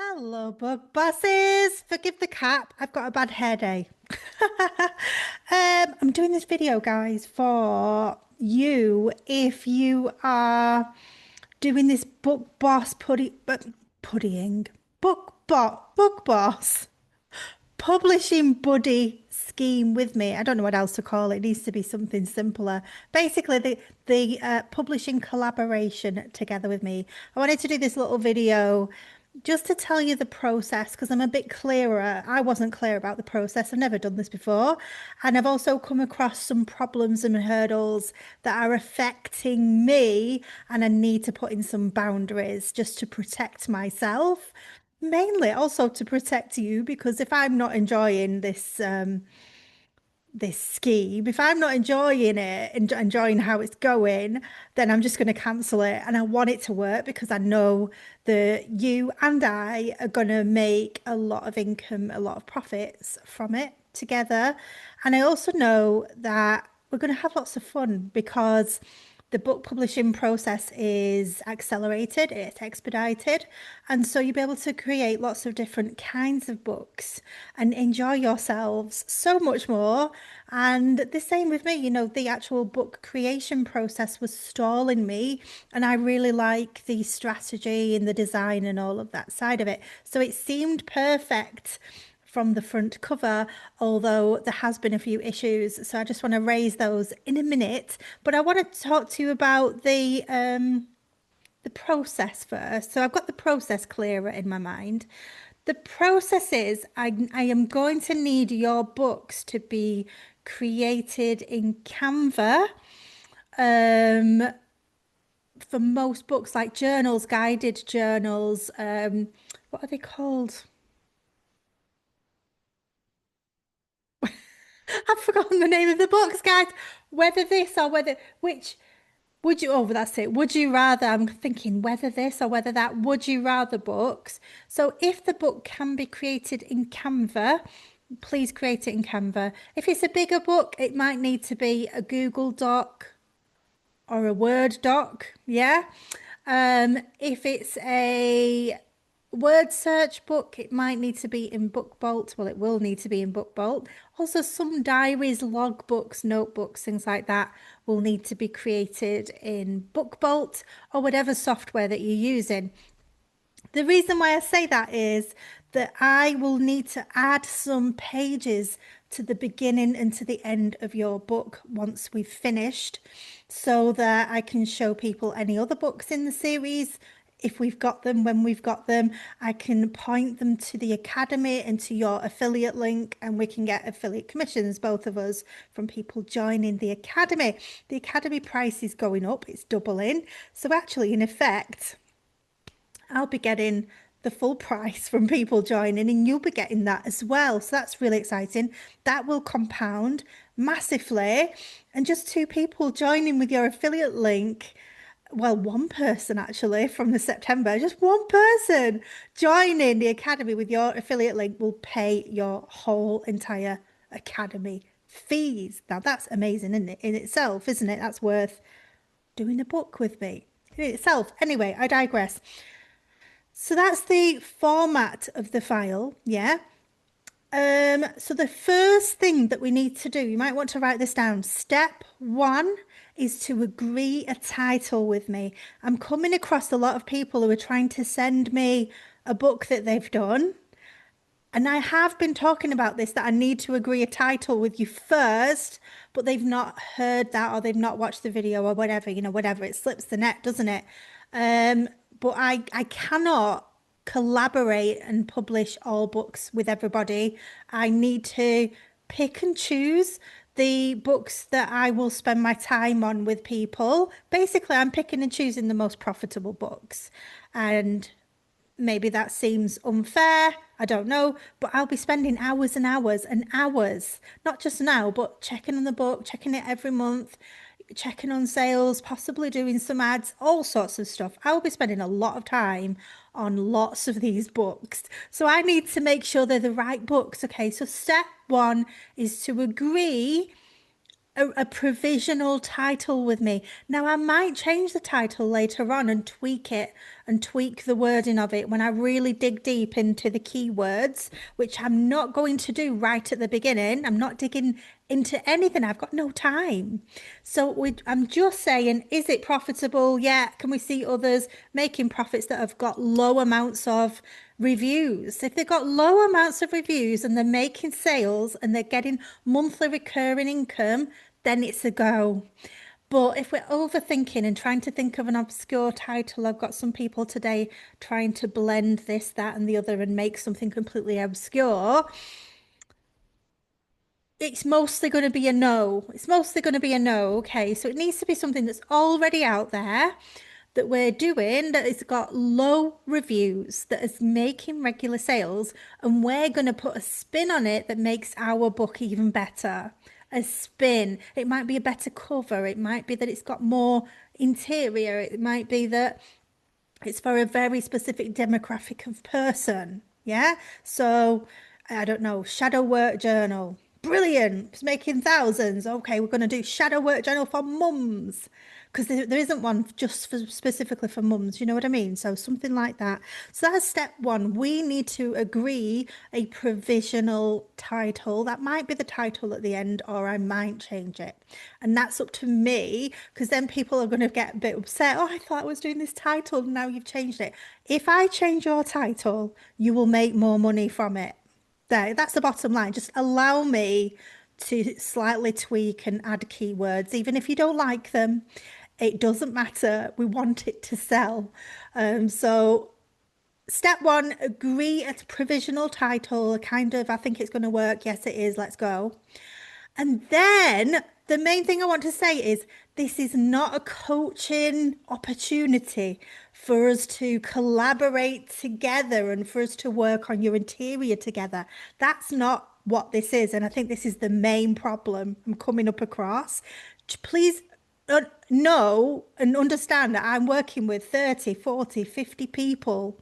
Hello, bug bosses. Forgive the cap. I've got a bad hair day. I'm doing this video, guys, for you if you are doing this puttying, book boss publishing buddy scheme with me. I don't know what else to call it. It needs to be something simpler. Basically, the publishing collaboration together with me. I wanted to do this little video just to tell you the process because I'm a bit clearer. I wasn't clear about the process. I've never done this before. And I've also come across some problems and hurdles that are affecting me, and I need to put in some boundaries just to protect myself. Mainly also to protect you, because if I'm not enjoying this scheme, if I'm not enjoying it and enjoying how it's going, then I'm just going to cancel it. And I want it to work because I know that you and I are going to make a lot of income, a lot of profits from it together. And I also know that we're going to have lots of fun because the book publishing process is accelerated, it's expedited, and so you'll be able to create lots of different kinds of books and enjoy yourselves so much more. And the same with me, the actual book creation process was stalling me, and I really like the strategy and the design and all of that side of it. So it seemed perfect from the front cover, although there has been a few issues. So I just want to raise those in a minute. But I want to talk to you about the process first. So I've got the process clearer in my mind. The process is I am going to need your books to be created in Canva. Um, for most books like journals, guided journals, what are they called? I've forgotten the name of the books, guys. Whether this or whether which would you, oh, that's it. Would you rather, I'm thinking whether this or whether that, would you rather books. So if the book can be created in Canva, please create it in Canva. If it's a bigger book, it might need to be a Google Doc or a Word doc. Yeah. If it's a word search book, it might need to be in BookBolt. Well, it will need to be in BookBolt. Also, some diaries, logbooks, notebooks, things like that will need to be created in BookBolt or whatever software that you're using. The reason why I say that is that I will need to add some pages to the beginning and to the end of your book once we've finished, so that I can show people any other books in the series. If we've got them, when we've got them, I can point them to the Academy and to your affiliate link, and we can get affiliate commissions, both of us, from people joining the Academy. The Academy price is going up, it's doubling. So actually, in effect, I'll be getting the full price from people joining, and you'll be getting that as well. So that's really exciting. That will compound massively. And just two people joining with your affiliate link. Well, one person actually from the September, just one person joining the Academy with your affiliate link will pay your whole entire Academy fees. Now that's amazing, isn't it? In itself, isn't it? That's worth doing a book with me in itself. Anyway, I digress. So that's the format of the file, yeah? So the first thing that we need to do, you might want to write this down. Step one is to agree a title with me. I'm coming across a lot of people who are trying to send me a book that they've done. And I have been talking about this, that I need to agree a title with you first, but they've not heard that, or they've not watched the video or whatever, whatever. It slips the net, doesn't it? But I cannot collaborate and publish all books with everybody. I need to pick and choose the books that I will spend my time on with people. Basically, I'm picking and choosing the most profitable books. And maybe that seems unfair. I don't know, but I'll be spending hours and hours and hours, not just now, but checking on the book, checking it every month, checking on sales, possibly doing some ads, all sorts of stuff. I will be spending a lot of time on lots of these books. So I need to make sure they're the right books. Okay, so step one is to agree a provisional title with me. Now, I might change the title later on and tweak it and tweak the wording of it when I really dig deep into the keywords, which I'm not going to do right at the beginning. I'm not digging into anything. I've got no time. So I'm just saying, is it profitable? Yeah. Can we see others making profits that have got low amounts of reviews? If they've got low amounts of reviews and they're making sales and they're getting monthly recurring income, then it's a go. But if we're overthinking and trying to think of an obscure title, I've got some people today trying to blend this, that, and the other and make something completely obscure. It's mostly going to be a no. It's mostly going to be a no. Okay. So it needs to be something that's already out there that we're doing, that has got low reviews, that is making regular sales, and we're going to put a spin on it that makes our book even better. A spin. It might be a better cover. It might be that it's got more interior. It might be that it's for a very specific demographic of person. Yeah. So I don't know, shadow work journal. Brilliant. It's making thousands. Okay, we're going to do shadow work journal for mums because there isn't one just for specifically for mums. You know what I mean? So something like that. So that's step one. We need to agree a provisional title. That might be the title at the end, or I might change it. And that's up to me because then people are going to get a bit upset. Oh, I thought I was doing this title. Now you've changed it. If I change your title, you will make more money from it. There, that's the bottom line. Just allow me to slightly tweak and add keywords, even if you don't like them. It doesn't matter. We want it to sell. So step one, agree a provisional title. Kind of, I think it's going to work. Yes, it is. Let's go. And then the main thing I want to say is this is not a coaching opportunity for us to collaborate together and for us to work on your interior together. That's not what this is. And I think this is the main problem I'm coming up across. Please know and understand that I'm working with 30, 40, 50 people.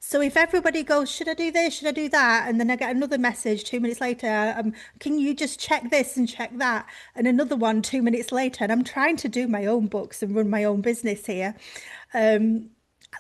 So if everybody goes, should I do this? Should I do that? And then I get another message 2 minutes later, can you just check this and check that? And another one 2 minutes later. And I'm trying to do my own books and run my own business here.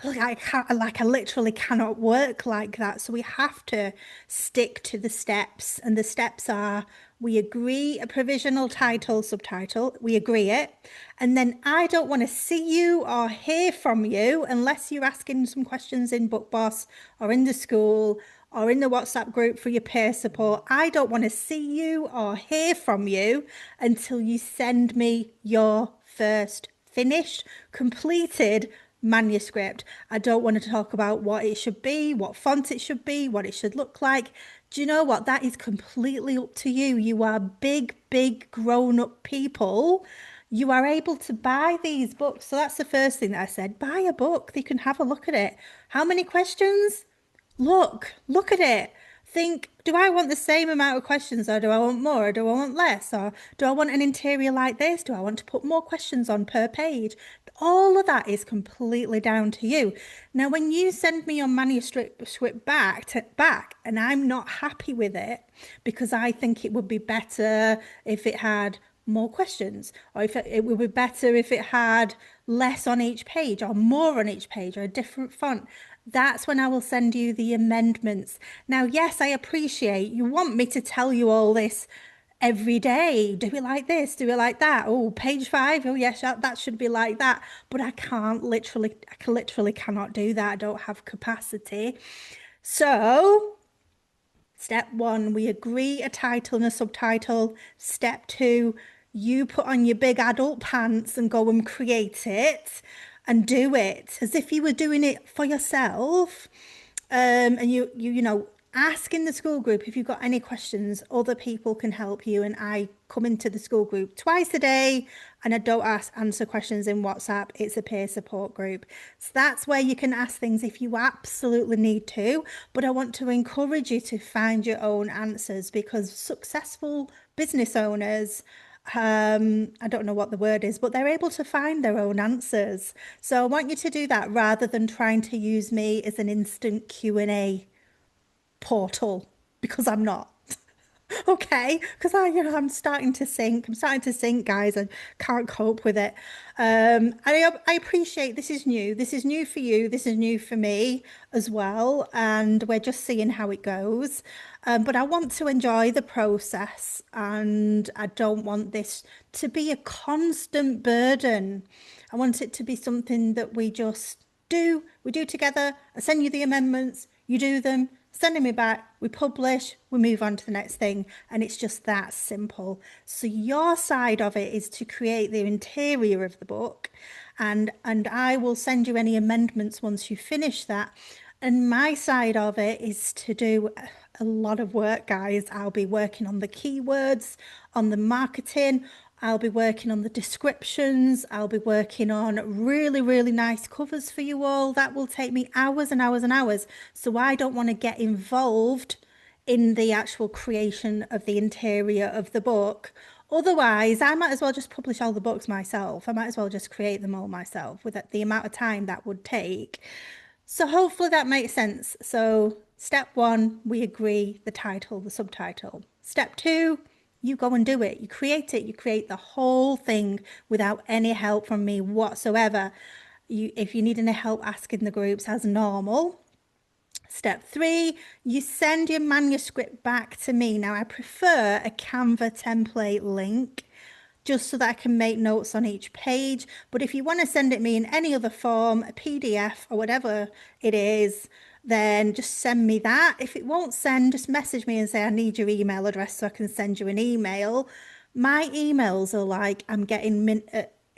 Look, I can't, like, I literally cannot work like that. So we have to stick to the steps. And the steps are we agree a provisional title, subtitle, we agree it. And then I don't want to see you or hear from you unless you're asking some questions in Book Boss or in the school or in the WhatsApp group for your peer support. I don't want to see you or hear from you until you send me your first finished, completed manuscript. I don't want to talk about what it should be, what font it should be, what it should look like. Do you know what? That is completely up to you. You are big, big grown up people. You are able to buy these books. So that's the first thing that I said. Buy a book. You can have a look at it. How many questions? Look at it. Think, do I want the same amount of questions or do I want more or do I want less? Or do I want an interior like this? Do I want to put more questions on per page? All of that is completely down to you. Now, when you send me your manuscript back and I'm not happy with it because I think it would be better if it had more questions, or if it would be better if it had less on each page or more on each page or a different font, that's when I will send you the amendments. Now, yes, I appreciate you want me to tell you all this every day. Do it like this, do it like that. Oh, page 5. Oh, yes, that should be like that. But I literally cannot do that. I don't have capacity. So step one, we agree a title and a subtitle. Step two, you put on your big adult pants and go and create it and do it as if you were doing it for yourself. And you know, ask in the school group if you've got any questions. Other people can help you. And I come into the school group twice a day and I don't answer questions in WhatsApp. It's a peer support group. So that's where you can ask things if you absolutely need to. But I want to encourage you to find your own answers because successful business owners, I don't know what the word is, but they're able to find their own answers. So I want you to do that rather than trying to use me as an instant Q&A portal because I'm not. Okay, because I'm starting to sink. I'm starting to sink, guys. I can't cope with it. I appreciate this is new. This is new for you. This is new for me as well, and we're just seeing how it goes. But I want to enjoy the process, and I don't want this to be a constant burden. I want it to be something that we just do. We do together. I send you the amendments. You do them, sending me back, we publish, we move on to the next thing, and it's just that simple. So your side of it is to create the interior of the book, and I will send you any amendments once you finish that. And my side of it is to do a lot of work, guys. I'll be working on the keywords, on the marketing. I'll be working on the descriptions. I'll be working on really, really nice covers for you all. That will take me hours and hours and hours. So I don't want to get involved in the actual creation of the interior of the book. Otherwise, I might as well just publish all the books myself. I might as well just create them all myself with the amount of time that would take. So hopefully that makes sense. So step one, we agree the title, the subtitle. Step two, you go and do it. You create it. You create the whole thing without any help from me whatsoever. If you need any help, ask in the groups as normal. Step three, you send your manuscript back to me. Now, I prefer a Canva template link just so that I can make notes on each page. But if you want to send it me in any other form, a PDF or whatever it is, then just send me that. If it won't send, just message me and say, I need your email address so I can send you an email. My emails are like, I'm getting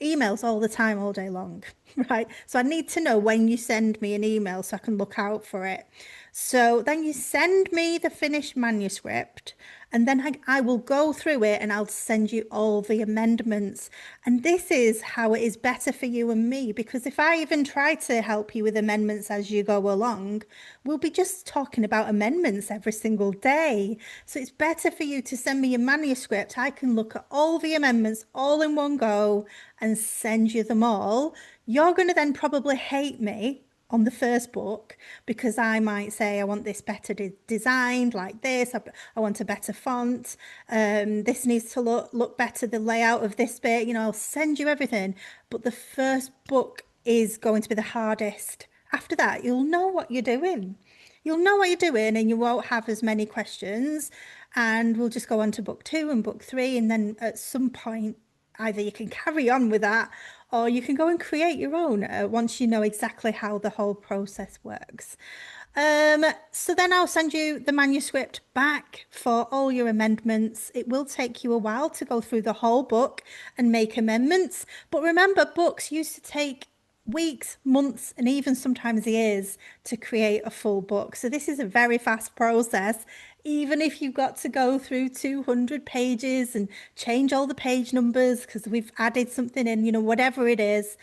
emails all the time, all day long, right? So I need to know when you send me an email so I can look out for it. So then you send me the finished manuscript, and then I will go through it and I'll send you all the amendments. And this is how it is better for you and me, because if I even try to help you with amendments as you go along, we'll be just talking about amendments every single day. So it's better for you to send me your manuscript. I can look at all the amendments all in one go and send you them all. You're going to then probably hate me on the first book because I might say I want this better designed like this. I want a better font. This needs to look better. The layout of this bit, I'll send you everything. But the first book is going to be the hardest. After that, you'll know what you're doing. You'll know what you're doing and you won't have as many questions. And we'll just go on to book two and book three. And then at some point, either you can carry on with that or you can go and create your own once you know exactly how the whole process works. So then I'll send you the manuscript back for all your amendments. It will take you a while to go through the whole book and make amendments. But remember, books used to take weeks, months, and even sometimes years to create a full book. So this is a very fast process. Even if you've got to go through 200 pages and change all the page numbers because we've added something in, whatever it is,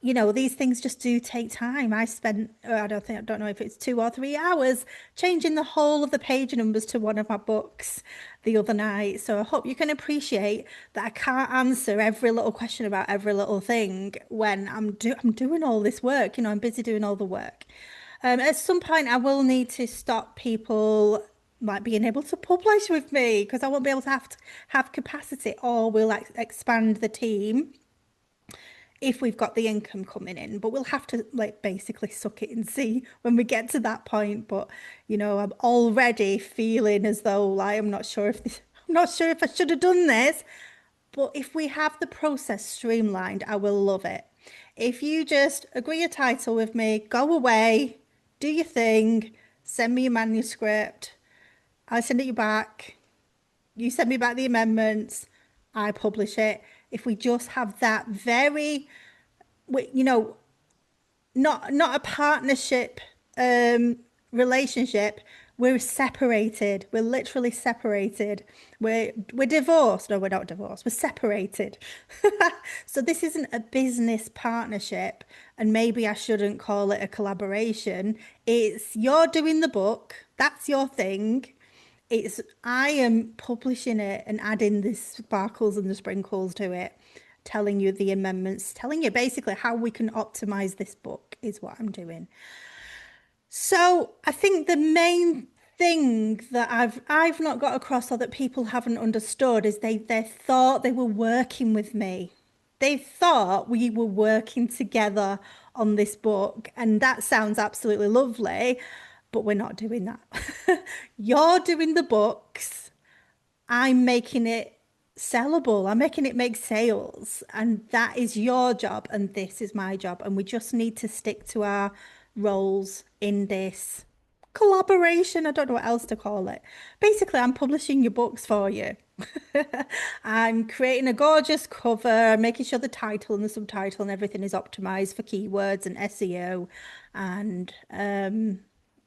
these things just do take time. I spent, I don't know if it's 2 or 3 hours changing the whole of the page numbers to one of my books the other night. So I hope you can appreciate that I can't answer every little question about every little thing when I'm doing all this work. I'm busy doing all the work. At some point, I will need to stop people like being able to publish with me because I won't be able to have capacity, or we'll expand the team if we've got the income coming in, but we'll have to basically suck it and see when we get to that point. But I'm already feeling as though I'm not sure if I should have done this. But if we have the process streamlined, I will love it. If you just agree a title with me, go away, do your thing, send me your manuscript, I send it you back, you send me back the amendments, I publish it. If we just have that very, not a partnership relationship, we're separated. We're literally separated. We're divorced. No, we're not divorced. We're separated. So this isn't a business partnership, and maybe I shouldn't call it a collaboration. It's you're doing the book. That's your thing. I am publishing it and adding the sparkles and the sprinkles to it, telling you the amendments, telling you basically how we can optimize this book is what I'm doing. So I think the main thing that I've not got across or that people haven't understood is they thought they were working with me. They thought we were working together on this book, and that sounds absolutely lovely, but we're not doing that. You're doing the books. I'm making it sellable. I'm making it make sales. And that is your job. And this is my job. And we just need to stick to our roles in this collaboration. I don't know what else to call it. Basically, I'm publishing your books for you. I'm creating a gorgeous cover, making sure the title and the subtitle and everything is optimized for keywords and SEO. And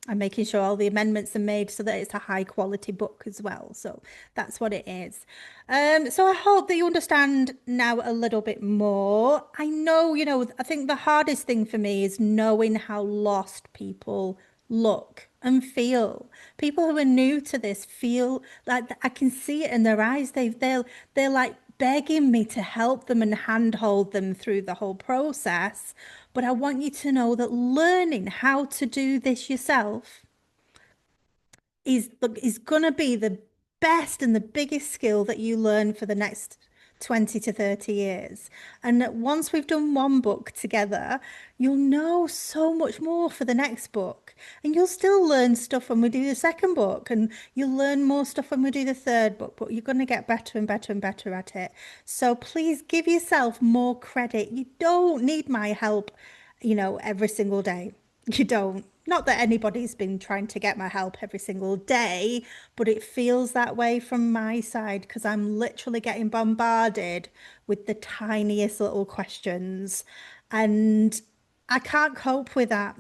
I'm making sure all the amendments are made so that it's a high quality book as well. So that's what it is. So I hope that you understand now a little bit more. I know, I think the hardest thing for me is knowing how lost people look and feel. People who are new to this feel like I can see it in their eyes. They're like begging me to help them and handhold them through the whole process. But I want you to know that learning how to do this yourself is going to be the best and the biggest skill that you learn for the next 20 to 30 years. And that once we've done one book together, you'll know so much more for the next book. And you'll still learn stuff when we do the second book, and you'll learn more stuff when we do the third book, but you're going to get better and better and better at it. So please give yourself more credit. You don't need my help, every single day. You don't. Not that anybody's been trying to get my help every single day, but it feels that way from my side because I'm literally getting bombarded with the tiniest little questions. And I can't cope with that.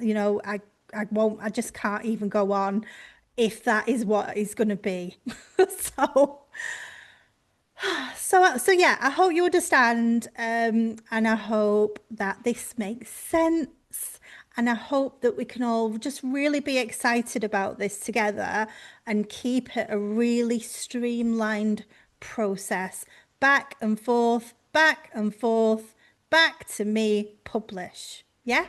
I won't, I just can't even go on if that is what it's going to be. So, so yeah, I hope you understand, and I hope that this makes sense. And I hope that we can all just really be excited about this together and keep it a really streamlined process. Back and forth, back and forth, back to me, publish. Yeah?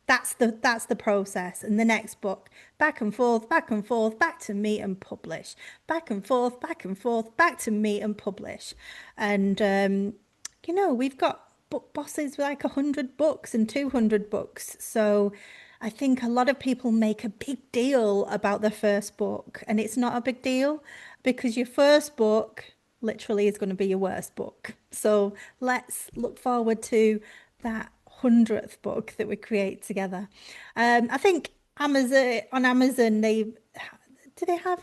That's the process. And the next book, back and forth, back to me and publish. Back and forth, back to me and publish. And we've got book bosses with like 100 books and 200 books. So I think a lot of people make a big deal about the first book, and it's not a big deal because your first book literally is going to be your worst book. So let's look forward to that 100th book that we create together. I think on Amazon, do they have,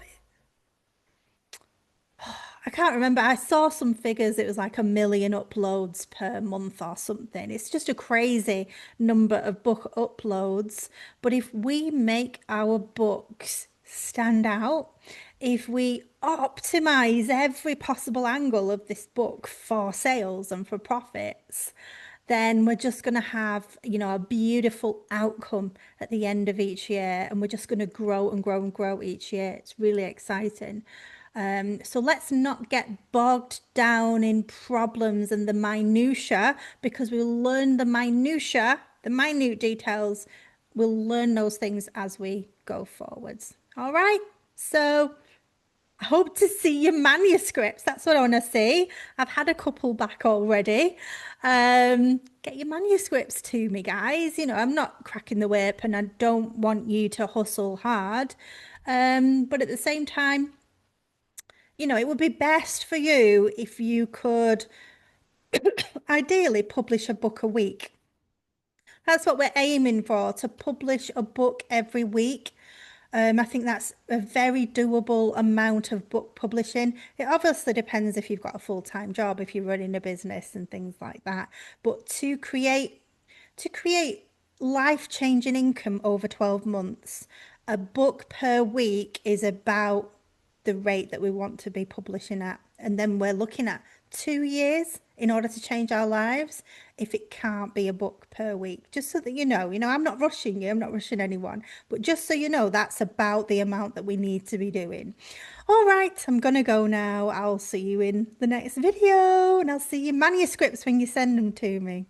I can't remember. I saw some figures. It was like 1 million uploads per month or something. It's just a crazy number of book uploads. But if we make our books stand out, if we optimize every possible angle of this book for sales and for profits, then we're just going to have, a beautiful outcome at the end of each year. And we're just going to grow and grow and grow each year. It's really exciting. So let's not get bogged down in problems and the minutiae, because we'll learn the minutiae, the minute details. We'll learn those things as we go forwards. All right. So I hope to see your manuscripts. That's what I want to see. I've had a couple back already. Get your manuscripts to me, guys. I'm not cracking the whip and I don't want you to hustle hard. But at the same time, it would be best for you if you could ideally publish a book a week. That's what we're aiming for, to publish a book every week. I think that's a very doable amount of book publishing. It obviously depends if you've got a full-time job, if you're running a business and things like that. But to create life-changing income over 12 months, a book per week is about the rate that we want to be publishing at. And then we're looking at 2 years in order to change our lives if it can't be a book per week. Just so that I'm not rushing you, I'm not rushing anyone, but just so you know, that's about the amount that we need to be doing. All right, I'm gonna go now. I'll see you in the next video, and I'll see your manuscripts when you send them to me.